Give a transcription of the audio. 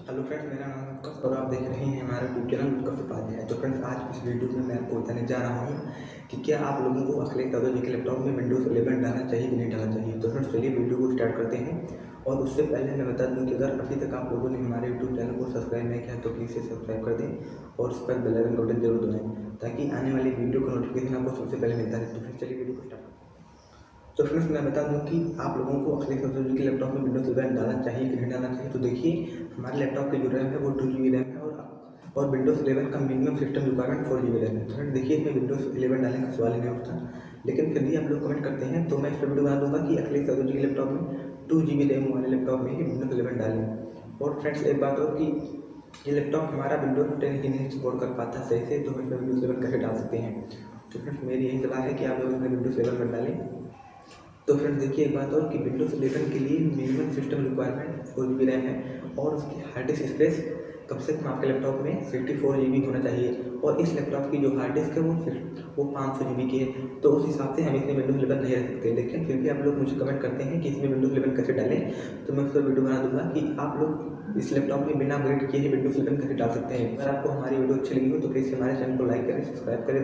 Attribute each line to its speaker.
Speaker 1: Hello friends, मेरा नाम है उत्कर्ष और आप देख रहे हैं हमारा यूट्यूब चैनल उत्कर्ष उपाध्याय। तो फ्रेंड्स, आज इस वीडियो में मैं आपको बताने जा रहा हूं कि क्या आप लोगों को अखिलेश यादव जी के लैपटॉप में विंडोज 11 डालना चाहिए कि नहीं डालना चाहिए। तो फ्रेंड्स, चलिए वीडियो को स्टार्ट करते हैं। और उससे पहले मैं बता दूं कि अगर अभी तक आप लोगों ने हमारे यूट्यूब चैनल को सब्सक्राइब नहीं किया तो प्लीज़ से सब्सक्राइब कर दें और उस पर बेल आइकन का बटन जरूर दबाएं ताकि आने वाली वीडियो का नोटिफिकेशन आपको सबसे पहले मिलता है। तो फिर चलिए वीडियो को स्टार्ट करते हैं। तो फ्रेंड्स, मैं बता दूं कि आप लोगों को अखिलेश यादव जी के लैपटॉप में विंडोज 11 डालना चाहिए कि नहीं डालना चाहिए। तो देखिए, हमारे लैपटॉप की जो रैम है वो 2 GB रैम है और विंडोज 11 का minimum system requirement 4 GB RAM है। तो फ्रेंड देखिए, इसमें विंडोज 11 डालने का सवाल ही नहीं उठता, लेकिन फिर भी आप लोग कमेंट करते हैं तो मैं इस पर वीडियो बना दूंगा कि अखिलेश यादव जी के लैपटॉप में 2 GB रैम वाले लैपटॉप में ही विंडोज 11 डालें। और फ्रेंड्स, एक बात और कि ये लैपटॉप हमारा विंडोज 10 ही नहीं सपोर्ट कर पाता सही से, तो हम इसमें विंडोज 11 कैसे डाल सकते हैं। तो फ्रेंड्स, मेरी यही सलाह है कि आप लोग इसमें विंडोज 11 पर डालें। तो फ्रेंड्स देखिए, एक बात और कि विंडोज 11 के लिए minimum system requirement 4 GB RAM है और उसकी हार्ड डिस्क स्पेस कम से कम आपके लैपटॉप में 64 GB होना चाहिए। और इस लैपटॉप की जो हार्ड डिस्क है वो 500 GB की है। तो उस हिसाब से हम इसमें विंडोज 11 नहीं रख सकते, लेकिन फिर भी आप लोग मुझे कमेंट करते हैं कि इसमें विंडोज 11 कैसे डालें। तो मैं उस पर वीडियो बना दूंगा कि आप लोग इस लैपटॉप में बिना अपग्रेड किए ही विंडोज 11 कैसे डाल सकते हैं। अगर आपको हमारी वीडियो अच्छी लगी हो तो प्लीज़ हमारे चैनल को लाइक करें, सब्सक्राइब करें।